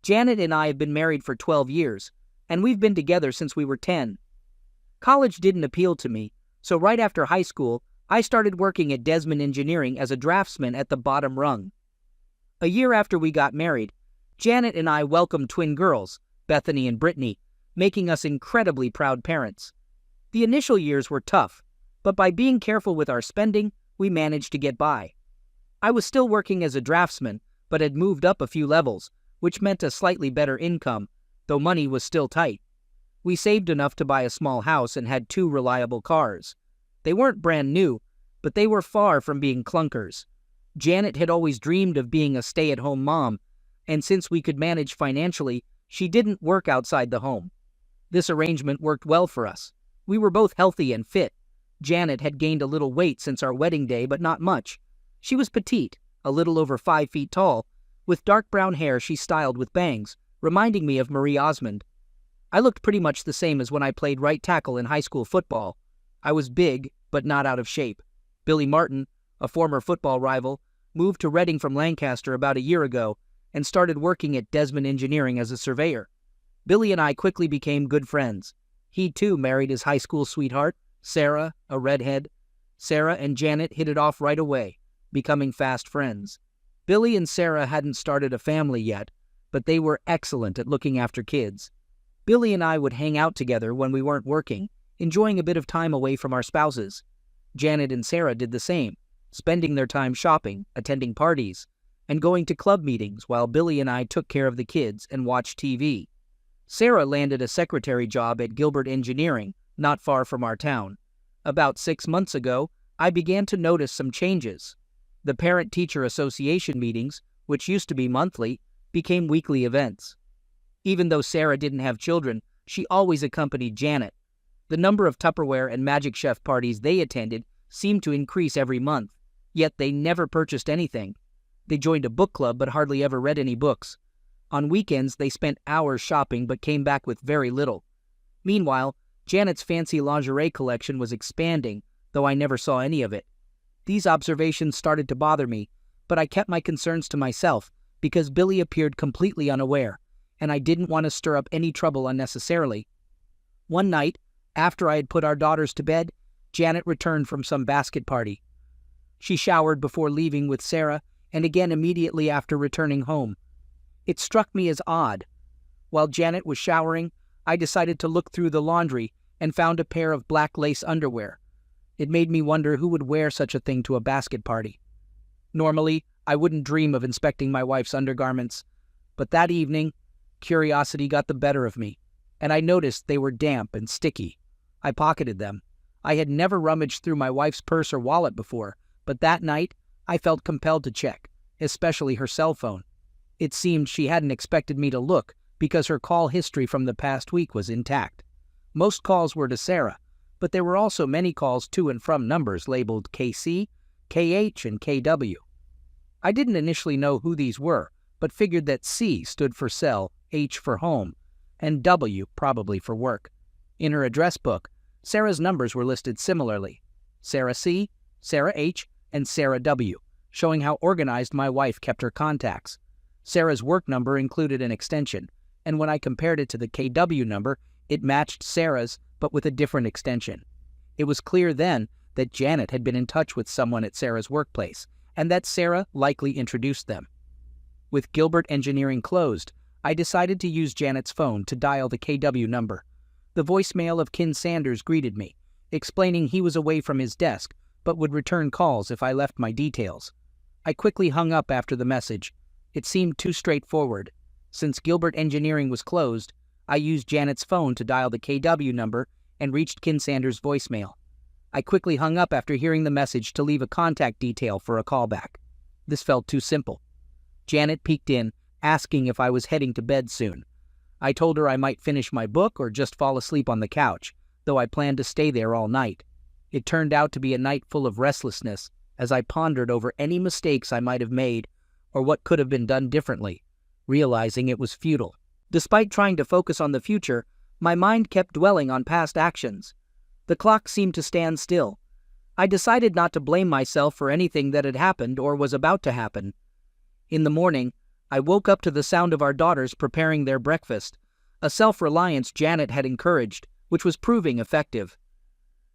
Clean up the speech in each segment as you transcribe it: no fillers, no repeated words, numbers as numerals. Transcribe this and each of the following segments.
Janet and I have been married for 12 years, and we've been together since we were 10. College didn't appeal to me, so right after high school, I started working at Desmond Engineering as a draftsman at the bottom rung. A year after we got married, Janet and I welcomed twin girls, Bethany and Brittany, making us incredibly proud parents. The initial years were tough, but by being careful with our spending, we managed to get by. I was still working as a draftsman, but had moved up a few levels, which meant a slightly better income, though money was still tight. We saved enough to buy a small house and had 2 reliable cars. They weren't brand new, but they were far from being clunkers. Janet had always dreamed of being a stay-at-home mom, and since we could manage financially, she didn't work outside the home. This arrangement worked well for us. We were both healthy and fit. Janet had gained a little weight since our wedding day, but not much. She was petite, a little over 5 feet tall, with dark brown hair she styled with bangs, reminding me of Marie Osmond. I looked pretty much the same as when I played right tackle in high school football. I was big, but not out of shape. Billy Martin, a former football rival, moved to Reading from Lancaster about a year ago and started working at Desmond Engineering as a surveyor. Billy and I quickly became good friends. He too married his high school sweetheart, Sarah, a redhead. Sarah and Janet hit it off right away, becoming fast friends. Billy and Sarah hadn't started a family yet, but they were excellent at looking after kids. Billy and I would hang out together when we weren't working, enjoying a bit of time away from our spouses. Janet and Sarah did the same, spending their time shopping, attending parties, and going to club meetings while Billy and I took care of the kids and watched TV. Sarah landed a secretary job at Gilbert Engineering, not far from our town. About 6 months ago, I began to notice some changes. The Parent-Teacher Association meetings, which used to be monthly, became weekly events. Even though Sarah didn't have children, she always accompanied Janet. The number of Tupperware and Magic Chef parties they attended seemed to increase every month, yet they never purchased anything. They joined a book club but hardly ever read any books. On weekends, they spent hours shopping but came back with very little. Meanwhile, Janet's fancy lingerie collection was expanding, though I never saw any of it. These observations started to bother me, but I kept my concerns to myself because Billy appeared completely unaware, and I didn't want to stir up any trouble unnecessarily. One night, after I had put our daughters to bed, Janet returned from some basket party. She showered before leaving with Sarah and again immediately after returning home. It struck me as odd. While Janet was showering, I decided to look through the laundry and found a pair of black lace underwear. It made me wonder who would wear such a thing to a basket party. Normally, I wouldn't dream of inspecting my wife's undergarments, but that evening, curiosity got the better of me, and I noticed they were damp and sticky. I pocketed them. I had never rummaged through my wife's purse or wallet before, but that night, I felt compelled to check, especially her cell phone. It seemed she hadn't expected me to look because her call history from the past week was intact. Most calls were to Sarah, but there were also many calls to and from numbers labeled KC, KH, and KW. I didn't initially know who these were, but figured that C stood for cell, H for home, and W probably for work. In her address book, Sarah's numbers were listed similarly: Sarah C, Sarah H, and Sarah W, showing how organized my wife kept her contacts. Sarah's work number included an extension, and when I compared it to the KW number, it matched Sarah's, but with a different extension. It was clear then that Janet had been in touch with someone at Sarah's workplace, and that Sarah likely introduced them. With Gilbert Engineering closed, I decided to use Janet's phone to dial the KW number. The voicemail of Ken Sanders greeted me, explaining he was away from his desk, but would return calls if I left my details. I quickly hung up after the message. It seemed too straightforward. Since Gilbert Engineering was closed, I used Janet's phone to dial the KW number and reached Ken Sanders' voicemail. I quickly hung up after hearing the message to leave a contact detail for a callback. This felt too simple. Janet peeked in, asking if I was heading to bed soon. I told her I might finish my book or just fall asleep on the couch, though I planned to stay there all night. It turned out to be a night full of restlessness as I pondered over any mistakes I might have made or what could have been done differently, realizing it was futile. Despite trying to focus on the future, my mind kept dwelling on past actions. The clock seemed to stand still. I decided not to blame myself for anything that had happened or was about to happen. In the morning, I woke up to the sound of our daughters preparing their breakfast, a self-reliance Janet had encouraged, which was proving effective.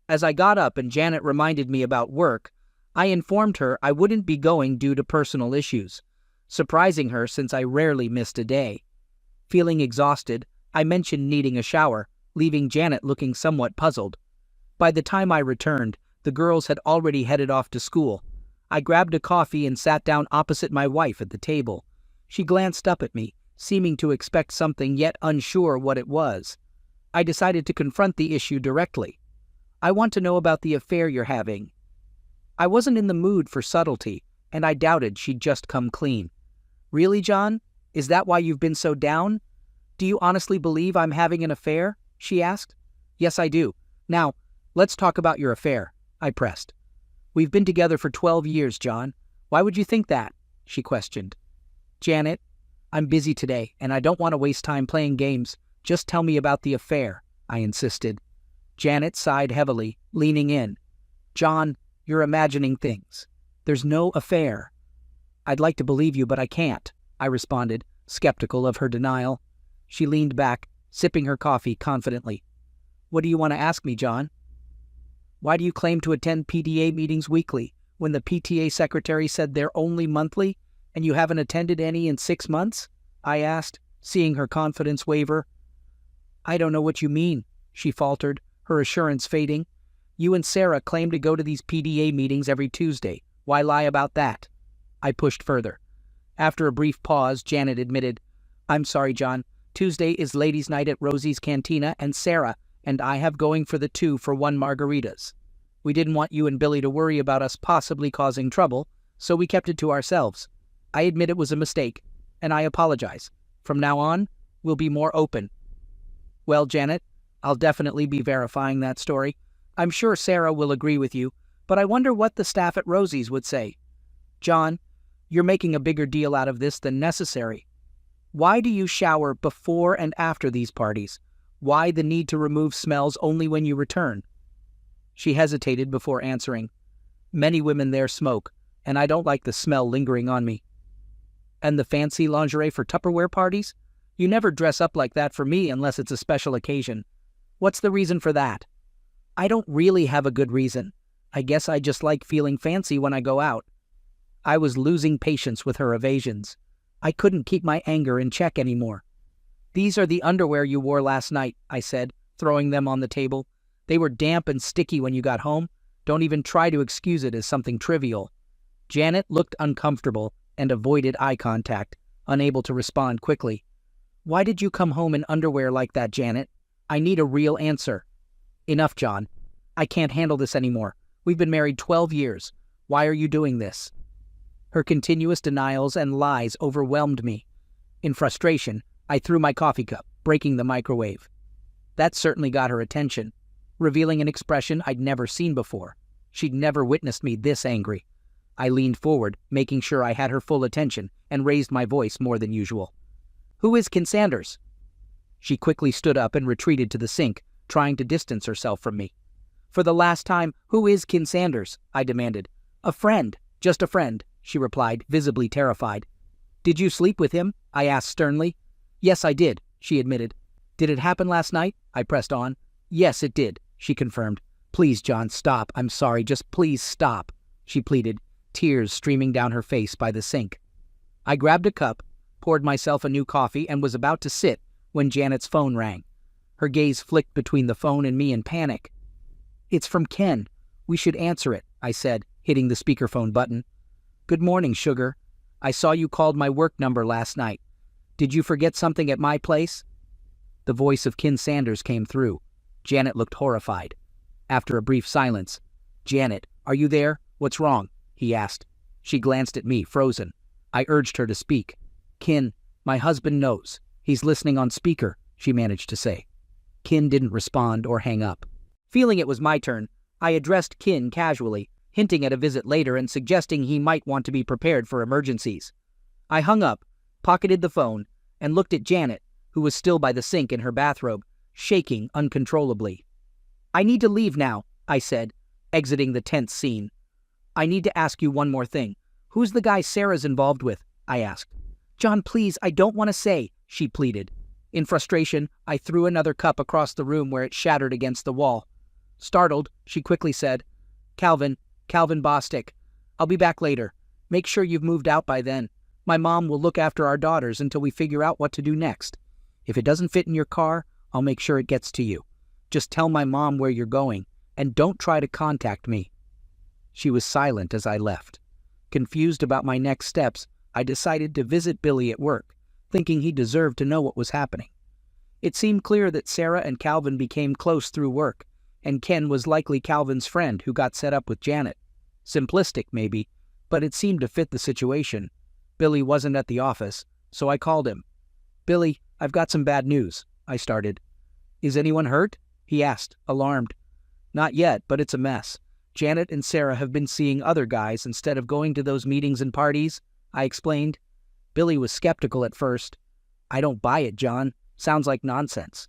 As I got up and Janet reminded me about work, I informed her I wouldn't be going due to personal issues, surprising her since I rarely missed a day. Feeling exhausted, I mentioned needing a shower, leaving Janet looking somewhat puzzled. By the time I returned, the girls had already headed off to school. I grabbed a coffee and sat down opposite my wife at the table. She glanced up at me, seeming to expect something yet unsure what it was. I decided to confront the issue directly. I want to know about the affair you're having. I wasn't in the mood for subtlety, and I doubted she'd just come clean. Really, John? Is that why you've been so down? Do you honestly believe I'm having an affair? She asked. Yes, I do. Now, let's talk about your affair, I pressed. We've been together for 12 years, John. Why would you think that? She questioned. Janet, I'm busy today, and I don't want to waste time playing games. Just tell me about the affair, I insisted. Janet sighed heavily, leaning in. John, you're imagining things. There's no affair. I'd like to believe you, but I can't, I responded, skeptical of her denial. She leaned back, sipping her coffee confidently. What do you want to ask me, John? Why do you claim to attend PTA meetings weekly when the PTA secretary said they're only monthly, and you haven't attended any in 6 months? I asked, seeing her confidence waver. I don't know what you mean, she faltered, her assurance fading. You and Sarah claim to go to these PTA meetings every Tuesday. Why lie about that? I pushed further. After a brief pause, Janet admitted, I'm sorry, John. Tuesday is ladies' night at Rosie's Cantina, and Sarah and I have going for the 2-for-1 margaritas. We didn't want you and Billy to worry about us possibly causing trouble, so we kept it to ourselves. I admit it was a mistake, and I apologize. From now on, we'll be more open. Well, Janet, I'll definitely be verifying that story. I'm sure Sarah will agree with you, but I wonder what the staff at Rosie's would say. John, you're making a bigger deal out of this than necessary. Why do you shower before and after these parties? Why the need to remove smells only when you return? She hesitated before answering. Many women there smoke, and I don't like the smell lingering on me. And the fancy lingerie for Tupperware parties? You never dress up like that for me unless it's a special occasion. What's the reason for that? I don't really have a good reason. I guess I just like feeling fancy when I go out. I was losing patience with her evasions. I couldn't keep my anger in check anymore. These are the underwear you wore last night, I said, throwing them on the table. They were damp and sticky when you got home. Don't even try to excuse it as something trivial. Janet looked uncomfortable and avoided eye contact, unable to respond quickly. Why did you come home in underwear like that, Janet? I need a real answer. Enough, John. I can't handle this anymore. We've been married 12 years. Why are you doing this? Her continuous denials and lies overwhelmed me. In frustration, I threw my coffee cup, breaking the microwave. That certainly got her attention, revealing an expression I'd never seen before. She'd never witnessed me this angry. I leaned forward, making sure I had her full attention, and raised my voice more than usual. Who is Ken Sanders? She quickly stood up and retreated to the sink, trying to distance herself from me. For the last time, who is Ken Sanders? I demanded. A friend, just a friend, she replied, visibly terrified. Did you sleep with him? I asked sternly. Yes, I did, she admitted. Did it happen last night? I pressed on. Yes, it did, she confirmed. Please, John, stop. I'm sorry, just please stop, she pleaded, tears streaming down her face by the sink. I grabbed a cup, poured myself a new coffee, and was about to sit when Janet's phone rang. Her gaze flicked between the phone and me in panic. It's from Ken. We should answer it, I said, hitting the speakerphone button. Good morning, sugar. I saw you called my work number last night. Did you forget something at my place? The voice of Ken Sanders came through. Janet looked horrified. After a brief silence, Janet, are you there? What's wrong? He asked. She glanced at me, frozen. I urged her to speak. Ken, my husband knows. He's listening on speaker, she managed to say. Ken didn't respond or hang up. Feeling it was my turn, I addressed Ken casually, hinting at a visit later and suggesting he might want to be prepared for emergencies. I hung up, pocketed the phone, and looked at Janet, who was still by the sink in her bathrobe, shaking uncontrollably. I need to leave now, I said, exiting the tense scene. I need to ask you one more thing. Who's the guy Sarah's involved with? I asked. "John, please, I don't want to say," she pleaded. In frustration, I threw another cup across the room where it shattered against the wall. Startled, she quickly said, Calvin Bostic. I'll be back later. Make sure you've moved out by then. My mom will look after our daughters until we figure out what to do next. If it doesn't fit in your car, I'll make sure it gets to you. Just tell my mom where you're going, and don't try to contact me." She was silent as I left. Confused about my next steps, I decided to visit Billy at work, thinking he deserved to know what was happening. It seemed clear that Sarah and Calvin became close through work, and Ken was likely Calvin's friend who got set up with Janet. Simplistic, maybe, but it seemed to fit the situation. Billy wasn't at the office, so I called him. "Billy, I've got some bad news," I started. "Is anyone hurt?" he asked, alarmed. "Not yet, but it's a mess. Janet and Sarah have been seeing other guys instead of going to those meetings and parties," I explained. Billy was skeptical at first. "I don't buy it, John. Sounds like nonsense."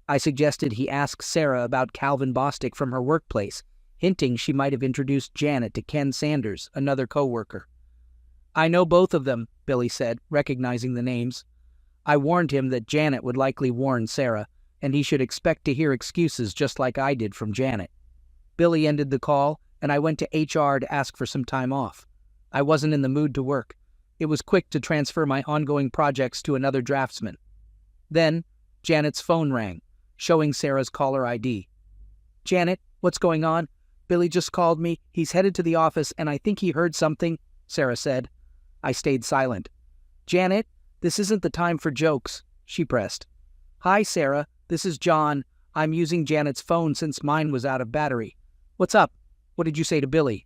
I suggested he ask Sarah about Calvin Bostic from her workplace, hinting she might have introduced Janet to Ken Sanders, another co-worker. "I know both of them," Billy said, recognizing the names. I warned him that Janet would likely warn Sarah, and he should expect to hear excuses just like I did from Janet. Billy ended the call, and I went to HR to ask for some time off. I wasn't in the mood to work. It was quick to transfer my ongoing projects to another draftsman. Then, Janet's phone rang, showing Sarah's caller ID. "Janet, what's going on? Billy just called me. He's headed to the office, and I think he heard something," Sarah said. I stayed silent. "Janet, this isn't the time for jokes," she pressed. "Hi, Sarah. This is John. I'm using Janet's phone since mine was out of battery. What's up? What did you say to Billy?"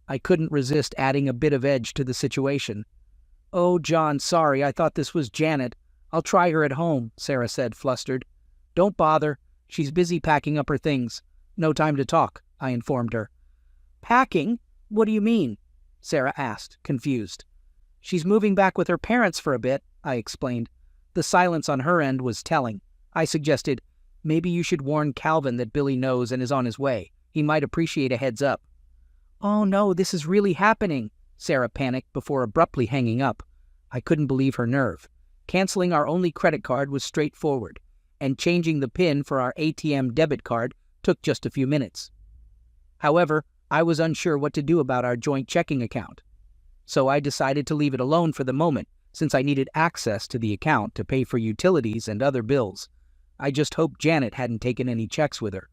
I couldn't resist adding a bit of edge to the situation. "Oh, John, sorry. I thought this was Janet. I'll try her at home," Sarah said, flustered. "Don't bother. She's busy packing up her things. No time to talk," I informed her. "Packing? What do you mean?" Sarah asked, confused. "She's moving back with her parents for a bit," I explained. The silence on her end was telling. I suggested, "Maybe you should warn Calvin that Billy knows and is on his way. He might appreciate a heads up." "Oh no, this is really happening," Sarah panicked before abruptly hanging up. I couldn't believe her nerve. Canceling our only credit card was straightforward, and changing the PIN for our ATM debit card took just a few minutes. However, I was unsure what to do about our joint checking account. So I decided to leave it alone for the moment, since I needed access to the account to pay for utilities and other bills. I just hoped Janet hadn't taken any checks with her.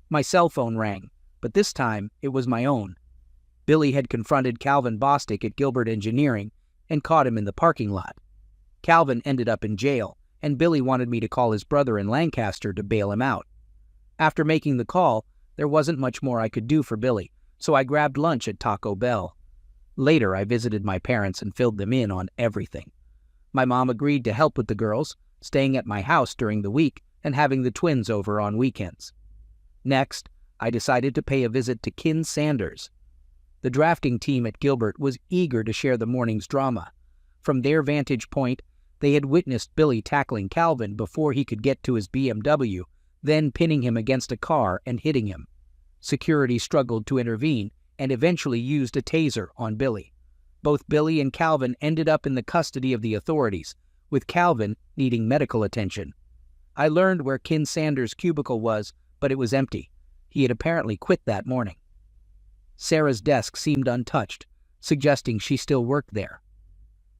My cell phone rang, but this time it was my own. Billy had confronted Calvin Bostic at Gilbert Engineering and caught him in the parking lot. Calvin ended up in jail, and Billy wanted me to call his brother in Lancaster to bail him out. After making the call, there wasn't much more I could do for Billy, so I grabbed lunch at Taco Bell. Later, I visited my parents and filled them in on everything. My mom agreed to help with the girls, staying at my house during the week and having the twins over on weekends. Next, I decided to pay a visit to Ken Sanders. The drafting team at Gilbert was eager to share the morning's drama. From their vantage point, they had witnessed Billy tackling Calvin before he could get to his BMW, then pinning him against a car and hitting him. Security struggled to intervene and eventually used a taser on Billy. Both Billy and Calvin ended up in the custody of the authorities, with Calvin needing medical attention. I learned where Ken Sanders' cubicle was, but it was empty. He had apparently quit that morning. Sarah's desk seemed untouched, suggesting she still worked there.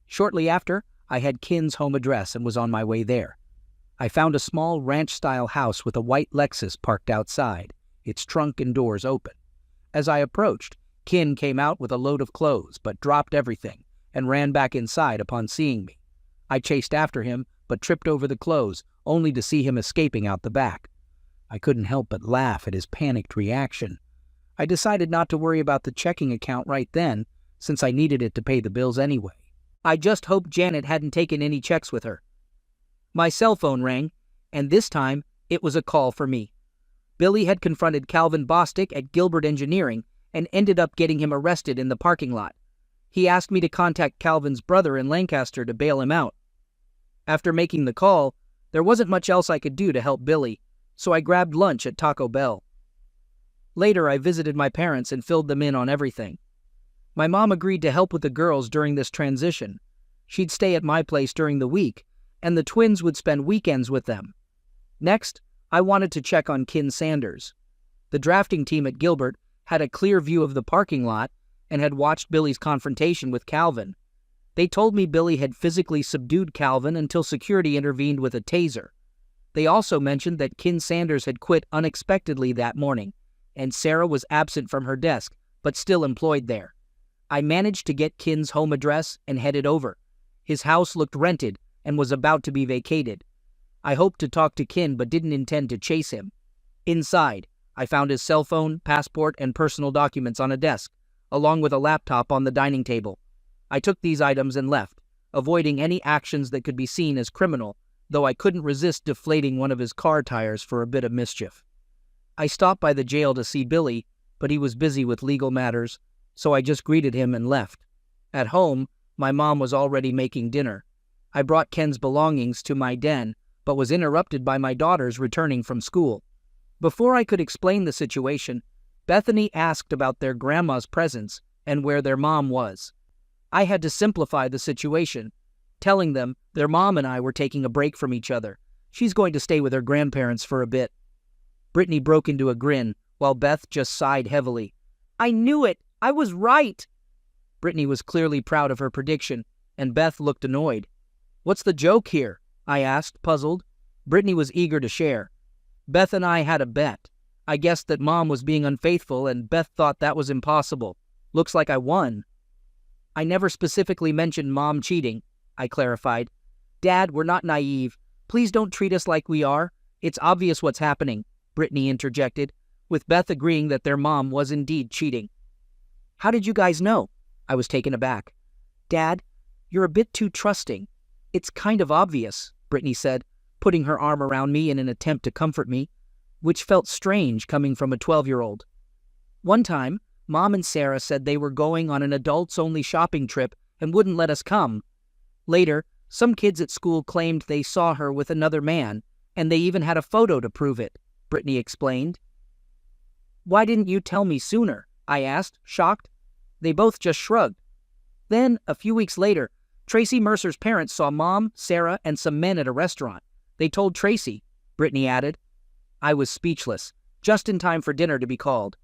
Shortly after, I had Ken's home address and was on my way there. I found a small ranch-style house with a white Lexus parked outside, its trunk and doors open. As I approached, Ken came out with a load of clothes, but dropped everything and ran back inside upon seeing me. I chased after him, but tripped over the clothes, only to see him escaping out the back. I couldn't help but laugh at his panicked reaction. I decided not to worry about the checking account right then, since I needed it to pay the bills anyway. I just hoped Janet hadn't taken any checks with her. My cell phone rang, and this time it was a call for me. Billy had confronted Calvin Bostic at Gilbert Engineering and ended up getting him arrested in the parking lot. He asked me to contact Calvin's brother in Lancaster to bail him out. After making the call, there wasn't much else I could do to help Billy, so I grabbed lunch at Taco Bell. Later, I visited my parents and filled them in on everything. My mom agreed to help with the girls during this transition. She'd stay at my place during the week, and the twins would spend weekends with them. Next, I wanted to check on Kin Sanders. The drafting team at Gilbert had a clear view of the parking lot and had watched Billy's confrontation with Calvin. They told me Billy had physically subdued Calvin until security intervened with a taser. They also mentioned that Kin Sanders had quit unexpectedly that morning, and Sarah was absent from her desk, but still employed there. I managed to get Kin's home address and headed over. His house looked rented and was about to be vacated. I hoped to talk to Kin but didn't intend to chase him. Inside, I found his cell phone, passport, and personal documents on a desk, along with a laptop on the dining table. I took these items and left, avoiding any actions that could be seen as criminal, though I couldn't resist deflating one of his car tires for a bit of mischief. I stopped by the jail to see Billy, but he was busy with legal matters, so I just greeted him and left. At home, my mom was already making dinner. I brought Ken's belongings to my den, but was interrupted by my daughters returning from school. Before I could explain the situation, Bethany asked about their grandma's presence and where their mom was. I had to simplify the situation, telling them their mom and I were taking a break from each other. She's going to stay with her grandparents for a bit. Brittany broke into a grin, while Beth just sighed heavily. I knew it! I was right! Brittany was clearly proud of her prediction, and Beth looked annoyed. What's the joke here? I asked, puzzled. Brittany was eager to share. Beth and I had a bet. I guessed that Mom was being unfaithful, and Beth thought that was impossible. Looks like I won. I never specifically mentioned Mom cheating, I clarified. Dad, we're not naive. Please don't treat us like we are. It's obvious what's happening, Brittany interjected, with Beth agreeing that their mom was indeed cheating. How did you guys know? I was taken aback. Dad, you're a bit too trusting. It's kind of obvious, Brittany said, putting her arm around me in an attempt to comfort me, which felt strange coming from a 12-year-old. One time, Mom and Sarah said they were going on an adults-only shopping trip and wouldn't let us come. Later, some kids at school claimed they saw her with another man, and they even had a photo to prove it, Brittany explained. Why didn't you tell me sooner? I asked, shocked. They both just shrugged. Then, a few weeks later, Tracy Mercer's parents saw Mom, Sarah, and some men at a restaurant. They told Tracy, Brittany added. I was speechless, just in time for dinner to be called.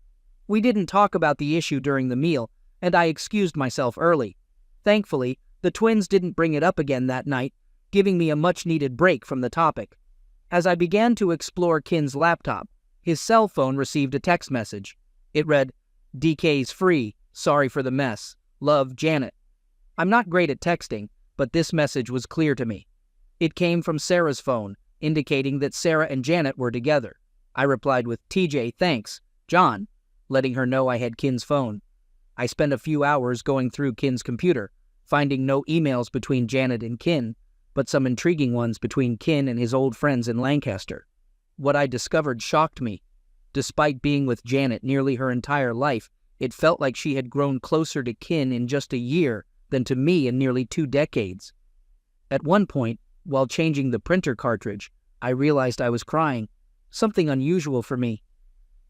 We didn't talk about the issue during the meal, and I excused myself early. Thankfully, the twins didn't bring it up again that night, giving me a much-needed break from the topic. As I began to explore Kin's laptop, his cell phone received a text message. It read, DK's free, sorry for the mess. Love, Janet. I'm not great at texting, but this message was clear to me. It came from Sarah's phone, indicating that Sarah and Janet were together. I replied with, TJ, thanks, John, letting her know I had Kin's phone. I spent a few hours going through Kin's computer, finding no emails between Janet and Kin, but some intriguing ones between Kin and his old friends in Lancaster. What I discovered shocked me. Despite being with Janet nearly her entire life, it felt like she had grown closer to Kin in just a year than to me in nearly 2 decades. At one point, while changing the printer cartridge, I realized I was crying, something unusual for me.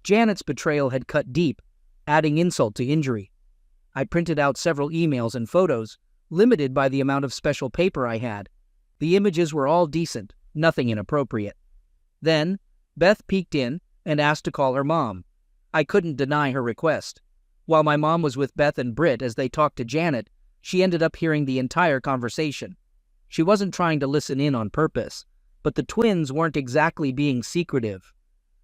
Janet's betrayal had cut deep, adding insult to injury. I printed out several emails and photos, limited by the amount of special paper I had. The images were all decent, nothing inappropriate. Then, Beth peeked in and asked to call her mom. I couldn't deny her request. While my mom was with Beth and Britt as they talked to Janet, she ended up hearing the entire conversation. She wasn't trying to listen in on purpose, but the twins weren't exactly being secretive.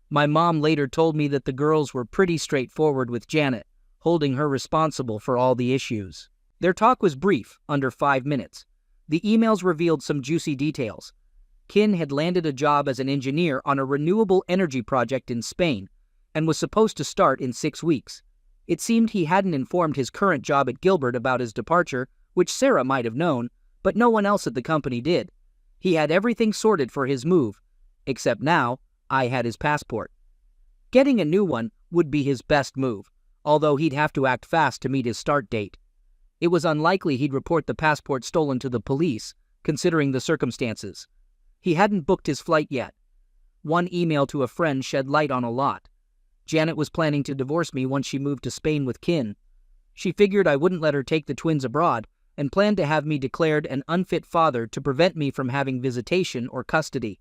My mom later told me that the girls were pretty straightforward with Janet, holding her responsible for all the issues. Their talk was brief, under 5 minutes. The emails revealed some juicy details. Kin had landed a job as an engineer on a renewable energy project in Spain and was supposed to start in 6 weeks. It seemed he hadn't informed his current job at Gilbert about his departure, which Sarah might have known, but no one else at the company did. He had everything sorted for his move, except now I had his passport. Getting a new one would be his best move, although he'd have to act fast to meet his start date. It was unlikely he'd report the passport stolen to the police, considering the circumstances. He hadn't booked his flight yet. One email to a friend shed light on a lot. Janet was planning to divorce me once she moved to Spain with Kin. She figured I wouldn't let her take the twins abroad, and planned to have me declared an unfit father to prevent me from having visitation or custody.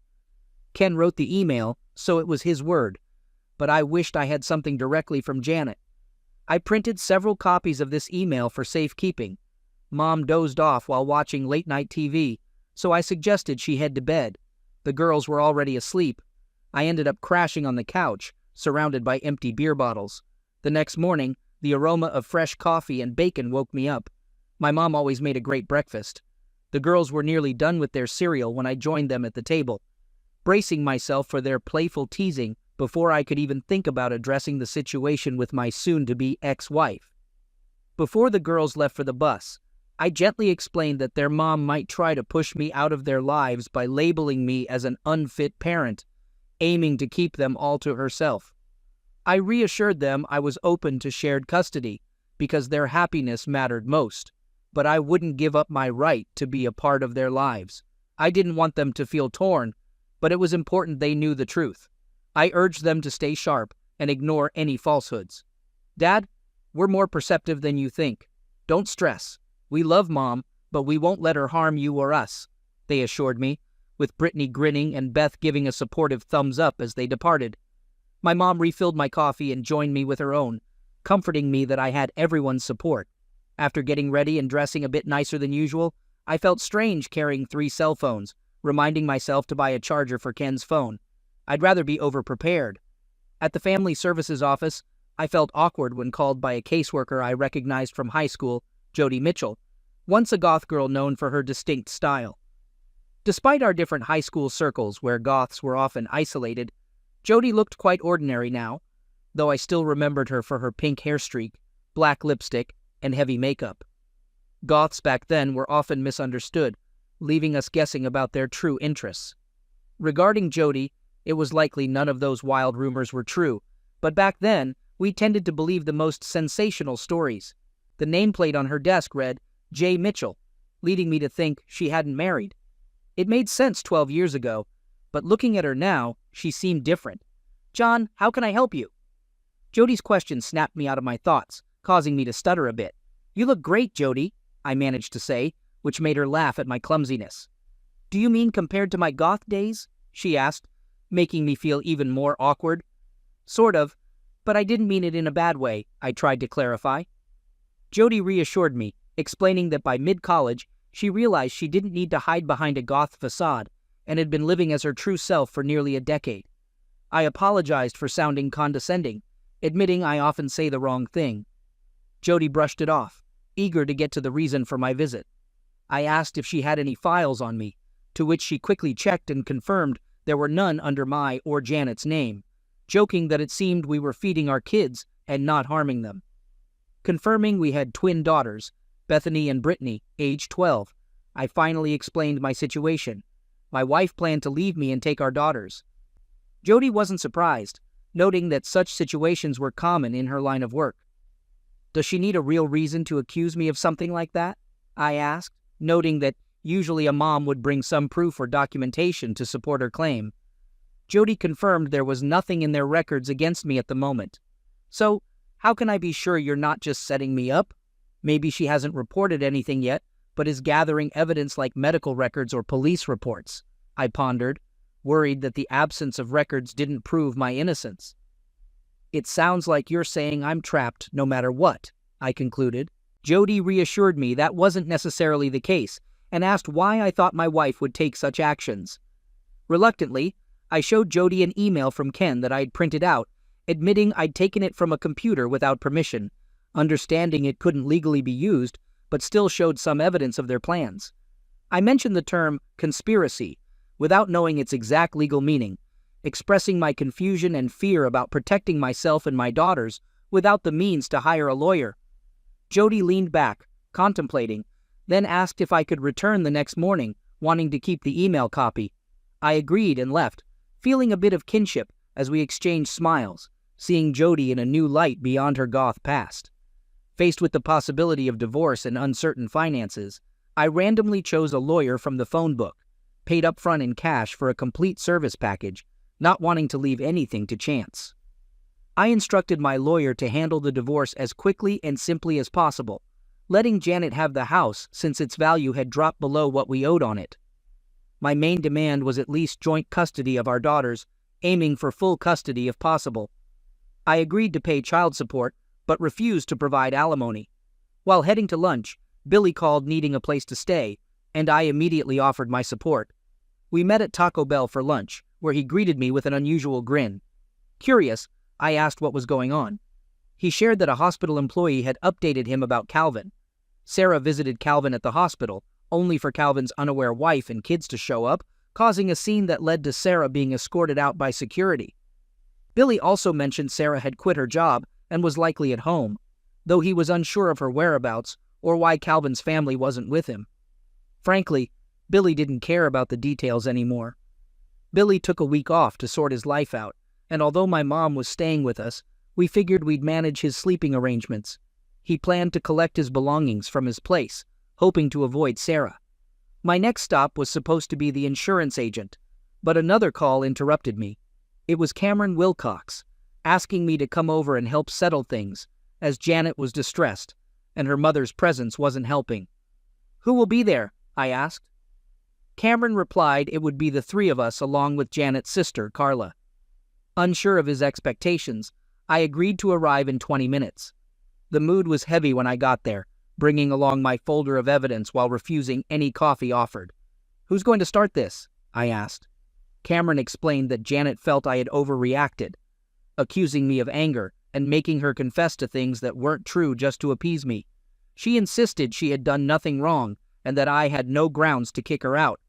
Ken wrote the email, so it was his word, but I wished I had something directly from Janet. I printed several copies of this email for safekeeping. Mom dozed off while watching late-night TV, so I suggested she head to bed. The girls were already asleep. I ended up crashing on the couch, surrounded by empty beer bottles. The next morning, the aroma of fresh coffee and bacon woke me up. My mom always made a great breakfast. The girls were nearly done with their cereal when I joined them at the table, bracing myself for their playful teasing before I could even think about addressing the situation with my soon-to-be ex-wife. Before the girls left for the bus, I gently explained that their mom might try to push me out of their lives by labeling me as an unfit parent, aiming to keep them all to herself. I reassured them I was open to shared custody because their happiness mattered most, but I wouldn't give up my right to be a part of their lives. I didn't want them to feel torn, but it was important they knew the truth. I urged them to stay sharp and ignore any falsehoods. Dad, we're more perceptive than you think. Don't stress. We love Mom, but we won't let her harm you or us, they assured me, with Brittany grinning and Beth giving a supportive thumbs up as they departed. My mom refilled my coffee and joined me with her own, comforting me that I had everyone's support. After getting ready and dressing a bit nicer than usual, I felt strange carrying 3 cell phones, reminding myself to buy a charger for Ken's phone. I'd rather be over-prepared. At the family services office, I felt awkward when called by a caseworker I recognized from high school, Jody Mitchell, once a goth girl known for her distinct style. Despite our different high school circles where goths were often isolated, Jody looked quite ordinary now, though I still remembered her for her pink hair streak, black lipstick, and heavy makeup. Goths back then were often misunderstood, leaving us guessing about their true interests. Regarding Jody, it was likely none of those wild rumors were true, but back then, we tended to believe the most sensational stories. The nameplate on her desk read, J. Mitchell, leading me to think she hadn't married. It made sense 12 years ago, but looking at her now, she seemed different. John, how can I help you? Jody's question snapped me out of my thoughts, causing me to stutter a bit. You look great, Jody, I managed to say, which made her laugh at my clumsiness. Do you mean compared to my goth days? She asked, making me feel even more awkward. Sort of, but I didn't mean it in a bad way, I tried to clarify. Jody reassured me, explaining that by mid-college, she realized she didn't need to hide behind a goth facade and had been living as her true self for nearly a decade. I apologized for sounding condescending, admitting I often say the wrong thing. Jody brushed it off, eager to get to the reason for my visit. I asked if she had any files on me, to which she quickly checked and confirmed there were none under my or Janet's name, joking that it seemed we were feeding our kids and not harming them. Confirming we had twin daughters, Bethany and Brittany, age 12, I finally explained my situation. My wife planned to leave me and take our daughters. Jody wasn't surprised, noting that such situations were common in her line of work. Does she need a real reason to accuse me of something like that? I asked, noting that usually a mom would bring some proof or documentation to support her claim. Jody confirmed there was nothing in their records against me at the moment. So, how can I be sure you're not just setting me up? Maybe she hasn't reported anything yet, but is gathering evidence like medical records or police reports, I pondered, worried that the absence of records didn't prove my innocence. It sounds like you're saying I'm trapped no matter what, I concluded. Jody reassured me that wasn't necessarily the case and asked why I thought my wife would take such actions. Reluctantly, I showed Jody an email from Ken that I had printed out, admitting I'd taken it from a computer without permission, understanding it couldn't legally be used, but still showed some evidence of their plans. I mentioned the term conspiracy, without knowing its exact legal meaning, expressing my confusion and fear about protecting myself and my daughters without the means to hire a lawyer. Jody leaned back, contemplating, then asked if I could return the next morning, wanting to keep the email copy. I agreed and left, feeling a bit of kinship as we exchanged smiles, seeing Jody in a new light beyond her goth past. Faced with the possibility of divorce and uncertain finances, I randomly chose a lawyer from the phone book, paid up front in cash for a complete service package, not wanting to leave anything to chance. I instructed my lawyer to handle the divorce as quickly and simply as possible, letting Janet have the house since its value had dropped below what we owed on it. My main demand was at least joint custody of our daughters, aiming for full custody if possible. I agreed to pay child support, but refused to provide alimony. While heading to lunch, Billy called needing a place to stay, and I immediately offered my support. We met at Taco Bell for lunch, where he greeted me with an unusual grin. Curious, I asked what was going on. He shared that a hospital employee had updated him about Calvin. Sarah visited Calvin at the hospital, only for Calvin's unaware wife and kids to show up, causing a scene that led to Sarah being escorted out by security. Billy also mentioned Sarah had quit her job and was likely at home, though he was unsure of her whereabouts or why Calvin's family wasn't with him. Frankly, Billy didn't care about the details anymore. Billy took a week off to sort his life out, and although my mom was staying with us, we figured we'd manage his sleeping arrangements. He planned to collect his belongings from his place, hoping to avoid Sarah. My next stop was supposed to be the insurance agent, but another call interrupted me. It was Cameron Wilcox, asking me to come over and help settle things, as Janet was distressed, and her mother's presence wasn't helping. "Who will be there?" I asked. Cameron replied it would be the three of us along with Janet's sister, Carla. Unsure of his expectations, I agreed to arrive in 20 minutes. The mood was heavy when I got there, bringing along my folder of evidence while refusing any coffee offered. "Who's going to start this?" I asked. Cameron explained that Janet felt I had overreacted, accusing me of anger and making her confess to things that weren't true just to appease me. She insisted she had done nothing wrong and that I had no grounds to kick her out.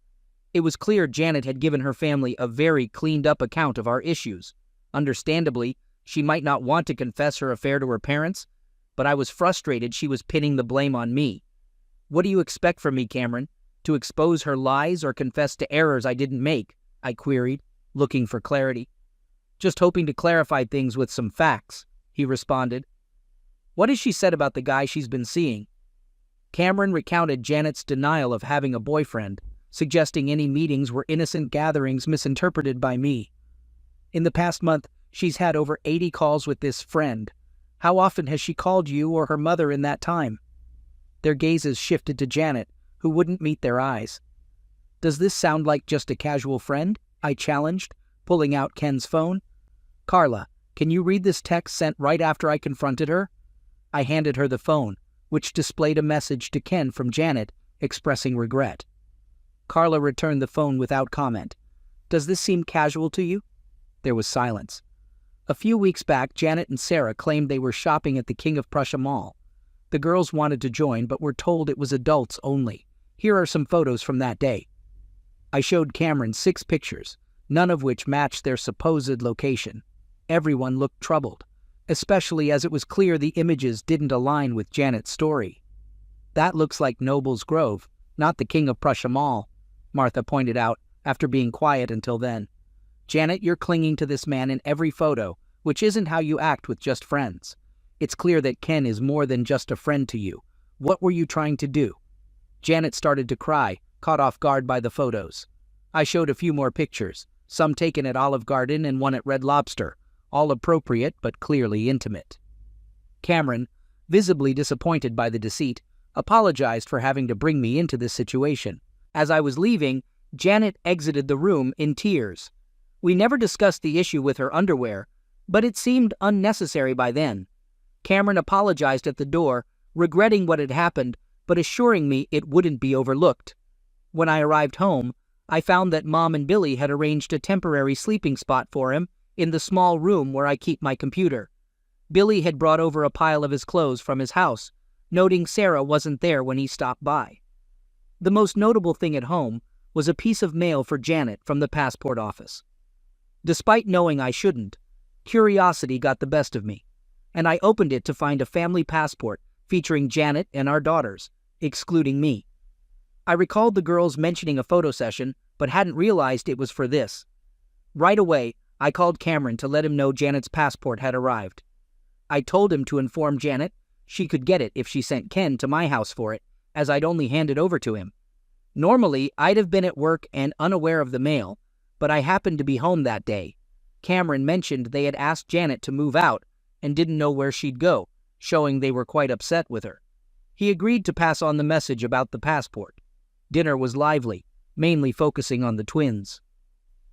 It was clear Janet had given her family a very cleaned-up account of our issues. Understandably, she might not want to confess her affair to her parents, but I was frustrated she was pinning the blame on me. "What do you expect from me, Cameron? To expose her lies or confess to errors I didn't make?" I queried, looking for clarity. "Just hoping to clarify things with some facts," he responded. "What has she said about the guy she's been seeing?" Cameron recounted Janet's denial of having a boyfriend, suggesting any meetings were innocent gatherings misinterpreted by me. "In the past month, she's had over 80 calls with this friend. How often has she called you or her mother in that time?" Their gazes shifted to Janet, who wouldn't meet their eyes. "Does this sound like just a casual friend?" I challenged, pulling out Ken's phone. "Carla, can you read this text sent right after I confronted her?" I handed her the phone, which displayed a message to Ken from Janet, expressing regret. Carla returned the phone without comment. "Does this seem casual to you?" There was silence. A few weeks back, Janet and Sarah claimed they were shopping at the King of Prussia Mall. The girls wanted to join, but were told it was adults only. Here are some photos from that day. I showed Cameron 6 pictures, none of which matched their supposed location. Everyone looked troubled, especially as it was clear the images didn't align with Janet's story. "That looks like Noble's Grove, not the King of Prussia Mall," Martha pointed out, after being quiet until then. "Janet, you're clinging to this man in every photo, which isn't how you act with just friends. It's clear that Ken is more than just a friend to you. What were you trying to do?" Janet started to cry, caught off guard by the photos. I showed a few more pictures, some taken at Olive Garden and one at Red Lobster, all appropriate but clearly intimate. Cameron, visibly disappointed by the deceit, apologized for having to bring me into this situation. As I was leaving, Janet exited the room in tears. We never discussed the issue with her underwear, but it seemed unnecessary by then. Cameron apologized at the door, regretting what had happened, but assuring me it wouldn't be overlooked. When I arrived home, I found that Mom and Billy had arranged a temporary sleeping spot for him in the small room where I keep my computer. Billy had brought over a pile of his clothes from his house, noting Sarah wasn't there when he stopped by. The most notable thing at home was a piece of mail for Janet from the passport office. Despite knowing I shouldn't, curiosity got the best of me, and I opened it to find a family passport featuring Janet and our daughters, excluding me. I recalled the girls mentioning a photo session, but hadn't realized it was for this. Right away, I called Cameron to let him know Janet's passport had arrived. I told him to inform Janet she could get it if she sent Ken to my house for it, as I'd only hand it over to him. Normally, I'd have been at work and unaware of the mail, but I happened to be home that day. Cameron mentioned they had asked Janet to move out and didn't know where she'd go, showing they were quite upset with her. He agreed to pass on the message about the passport. Dinner was lively, mainly focusing on the twins.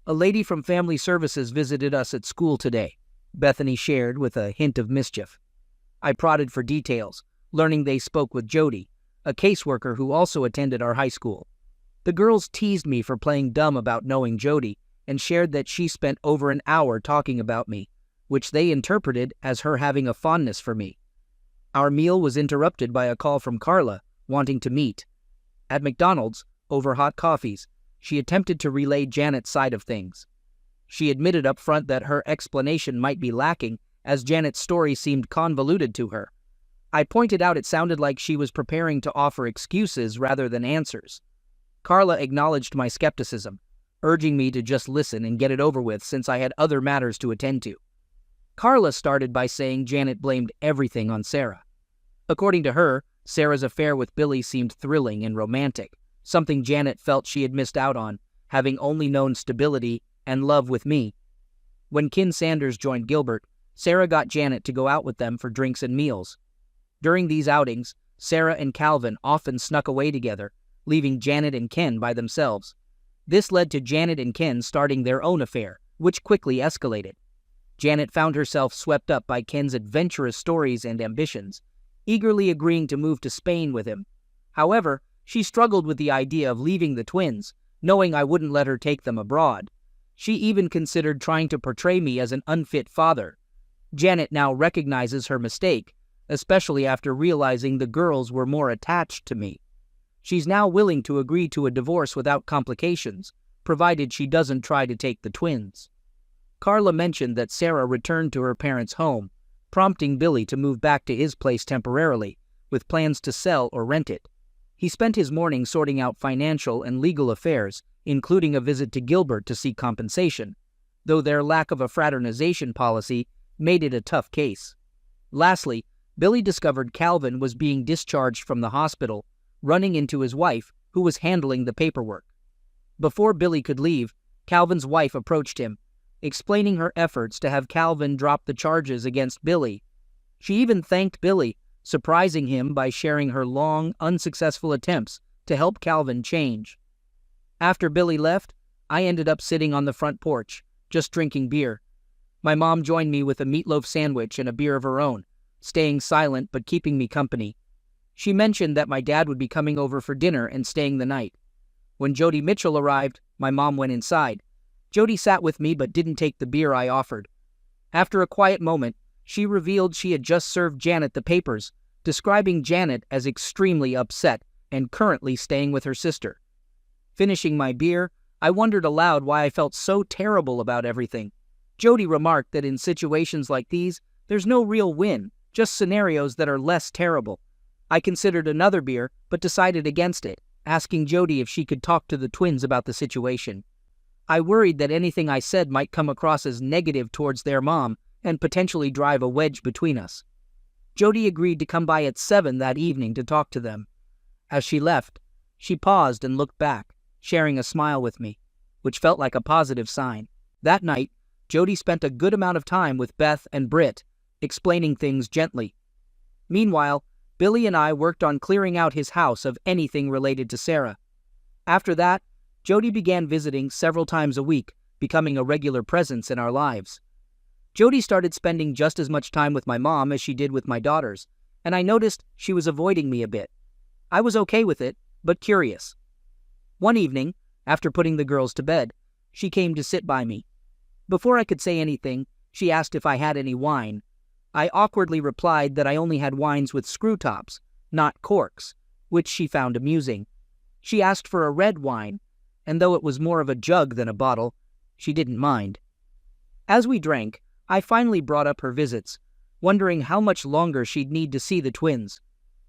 A lady from Family Services visited us at school today, Bethany shared with a hint of mischief. I prodded for details, learning they spoke with Jody, a caseworker who also attended our high school. The girls teased me for playing dumb about knowing Jody and shared that she spent over an hour talking about me, which they interpreted as her having a fondness for me. Our meal was interrupted by a call from Carla, wanting to meet. At McDonald's, over hot coffees, she attempted to relay Janet's side of things. She admitted up front that her explanation might be lacking, as Janet's story seemed convoluted to her. I pointed out it sounded like she was preparing to offer excuses rather than answers. Carla acknowledged my skepticism, urging me to just listen and get it over with since I had other matters to attend to. Carla started by saying Janet blamed everything on Sarah. According to her, Sarah's affair with Billy seemed thrilling and romantic, something Janet felt she had missed out on, having only known stability and love with me. When Ken Sanders joined Gilbert, Sarah got Janet to go out with them for drinks and meals. During these outings, Sarah and Calvin often snuck away together, leaving Janet and Ken by themselves. This led to Janet and Ken starting their own affair, which quickly escalated. Janet found herself swept up by Ken's adventurous stories and ambitions, eagerly agreeing to move to Spain with him. However, she struggled with the idea of leaving the twins, knowing I wouldn't let her take them abroad. She even considered trying to portray me as an unfit father. Janet now recognizes her mistake, especially after realizing the girls were more attached to me. She's now willing to agree to a divorce without complications, provided she doesn't try to take the twins. Carla mentioned that Sarah returned to her parents' home, prompting Billy to move back to his place temporarily, with plans to sell or rent it. He spent his morning sorting out financial and legal affairs, including a visit to Gilbert to seek compensation, though their lack of a fraternization policy made it a tough case. Lastly, Billy discovered Calvin was being discharged from the hospital, running into his wife, who was handling the paperwork. Before Billy could leave, Calvin's wife approached him, explaining her efforts to have Calvin drop the charges against Billy. She even thanked Billy, surprising him by sharing her long, unsuccessful attempts to help Calvin change. After Billy left, I ended up sitting on the front porch, just drinking beer. My mom joined me with a meatloaf sandwich and a beer of her own, staying silent but keeping me company. She mentioned that my dad would be coming over for dinner and staying the night. When Jody Mitchell arrived, my mom went inside. Jody sat with me but didn't take the beer I offered. After a quiet moment, she revealed she had just served Janet the papers, describing Janet as extremely upset and currently staying with her sister. Finishing my beer, I wondered aloud why I felt so terrible about everything. Jody remarked that in situations like these, there's no real win, just scenarios that are less terrible. I considered another beer, but decided against it, asking Jody if she could talk to the twins about the situation. I worried that anything I said might come across as negative towards their mom and potentially drive a wedge between us. Jody agreed to come by at 7 that evening to talk to them. As she left, she paused and looked back, sharing a smile with me, which felt like a positive sign. That night, Jody spent a good amount of time with Beth and Britt, explaining things gently. Meanwhile, Billy and I worked on clearing out his house of anything related to Sarah. After that, Jody began visiting several times a week, becoming a regular presence in our lives. Jody started spending just as much time with my mom as she did with my daughters, and I noticed she was avoiding me a bit. I was okay with it, but curious. One evening, after putting the girls to bed, she came to sit by me. Before I could say anything, she asked if I had any wine. I awkwardly replied that I only had wines with screw tops, not corks, which she found amusing. She asked for a red wine, and though it was more of a jug than a bottle, she didn't mind. As we drank, I finally brought up her visits, wondering how much longer she'd need to see the twins.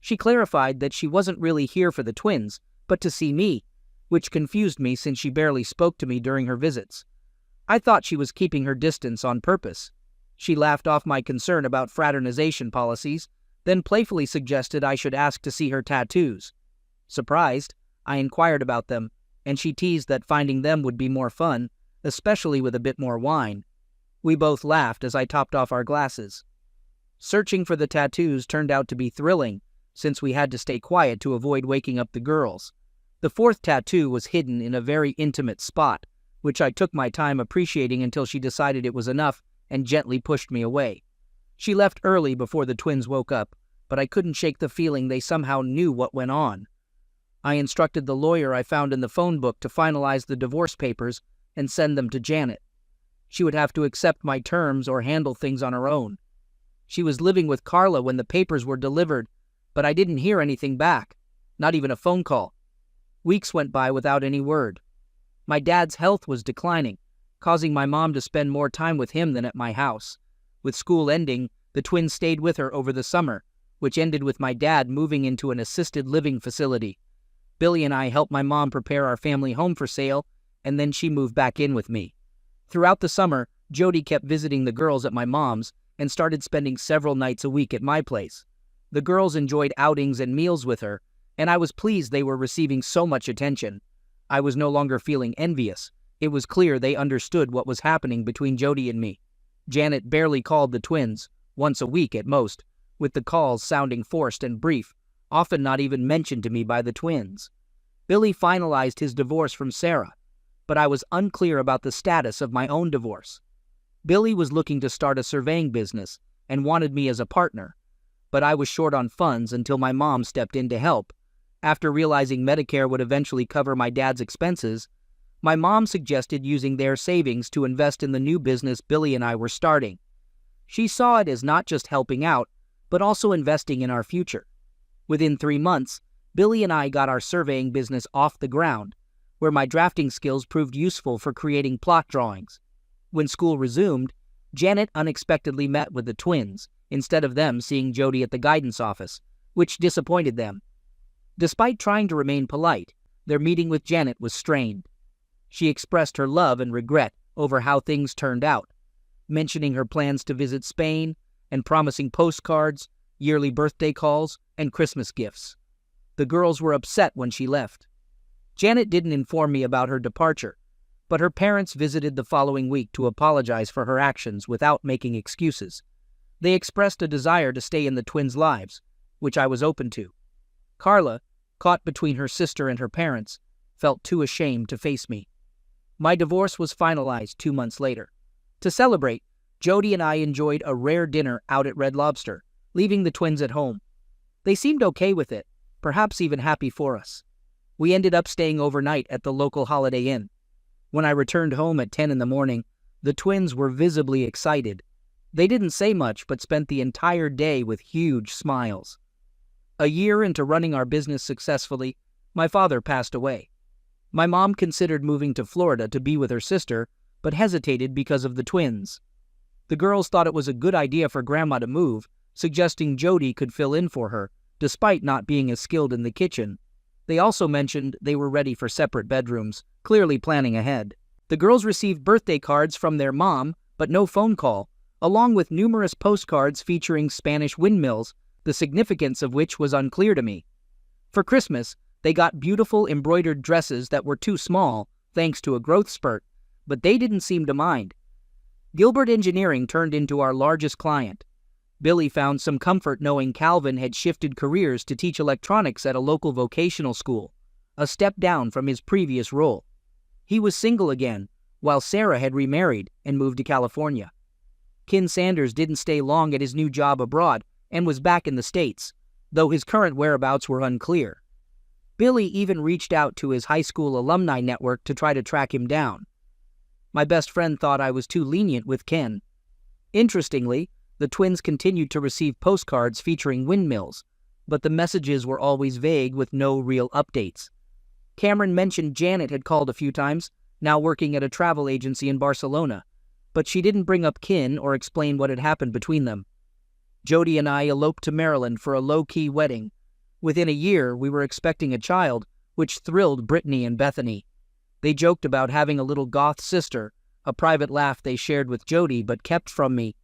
She clarified that she wasn't really here for the twins, but to see me, which confused me since she barely spoke to me during her visits. I thought she was keeping her distance on purpose. She laughed off my concern about fraternization policies, then playfully suggested I should ask to see her tattoos. Surprised, I inquired about them, and she teased that finding them would be more fun, especially with a bit more wine. We both laughed as I topped off our glasses. Searching for the tattoos turned out to be thrilling, since we had to stay quiet to avoid waking up the girls. The fourth tattoo was hidden in a very intimate spot, which I took my time appreciating until she decided it was enough and gently pushed me away. She left early before the twins woke up, but I couldn't shake the feeling they somehow knew what went on. I instructed the lawyer I found in the phone book to finalize the divorce papers and send them to Janet. She would have to accept my terms or handle things on her own. She was living with Carla when the papers were delivered, but I didn't hear anything back, not even a phone call. Weeks went by without any word. My dad's health was declining, causing my mom to spend more time with him than at my house. With school ending, the twins stayed with her over the summer, which ended with my dad moving into an assisted living facility. Billy and I helped my mom prepare our family home for sale, and then she moved back in with me. Throughout the summer, Jody kept visiting the girls at my mom's and started spending several nights a week at my place. The girls enjoyed outings and meals with her, and I was pleased they were receiving so much attention. I was no longer feeling envious. It was clear they understood what was happening between Jody and me. Janet barely called the twins, once a week at most, with the calls sounding forced and brief, often not even mentioned to me by the twins. Billy finalized his divorce from Sarah, but I was unclear about the status of my own divorce. Billy was looking to start a surveying business and wanted me as a partner, but I was short on funds until my mom stepped in to help. After realizing Medicare would eventually cover my dad's expenses, my mom suggested using their savings to invest in the new business Billy and I were starting. She saw it as not just helping out, but also investing in our future. Within 3 months, Billy and I got our surveying business off the ground, where my drafting skills proved useful for creating plot drawings. When school resumed, Janet unexpectedly met with the twins, instead of them seeing Jody at the guidance office, which disappointed them. Despite trying to remain polite, their meeting with Janet was strained. She expressed her love and regret over how things turned out, mentioning her plans to visit Spain and promising postcards, yearly birthday calls, and Christmas gifts. The girls were upset when she left. Janet didn't inform me about her departure, but her parents visited the following week to apologize for her actions without making excuses. They expressed a desire to stay in the twins' lives, which I was open to. Carla, caught between her sister and her parents, felt too ashamed to face me. My divorce was finalized 2 months later. To celebrate, Jody and I enjoyed a rare dinner out at Red Lobster, leaving the twins at home. They seemed okay with it, perhaps even happy for us. We ended up staying overnight at the local Holiday Inn. When I returned home at 10 in the morning, the twins were visibly excited. They didn't say much but spent the entire day with huge smiles. A year into running our business successfully, my father passed away. My mom considered moving to Florida to be with her sister, but hesitated because of the twins. The girls thought it was a good idea for Grandma to move, suggesting Jody could fill in for her, despite not being as skilled in the kitchen. They also mentioned they were ready for separate bedrooms, clearly planning ahead. The girls received birthday cards from their mom, but no phone call, along with numerous postcards featuring Spanish windmills, the significance of which was unclear to me. For Christmas, they got beautiful embroidered dresses that were too small, thanks to a growth spurt, but they didn't seem to mind. Gilbert Engineering turned into our largest client. Billy found some comfort knowing Calvin had shifted careers to teach electronics at a local vocational school, a step down from his previous role. He was single again, while Sarah had remarried and moved to California. Ken Sanders didn't stay long at his new job abroad and was back in the States, though his current whereabouts were unclear. Billy even reached out to his high school alumni network to try to track him down. My best friend thought I was too lenient with Ken. Interestingly, the twins continued to receive postcards featuring windmills, but the messages were always vague with no real updates. Cameron mentioned Janet had called a few times, now working at a travel agency in Barcelona, but she didn't bring up Ken or explain what had happened between them. Jody and I eloped to Maryland for a low-key wedding. Within a year, we were expecting a child, which thrilled Brittany and Bethany. They joked about having a little goth sister, a private laugh they shared with Jody but kept from me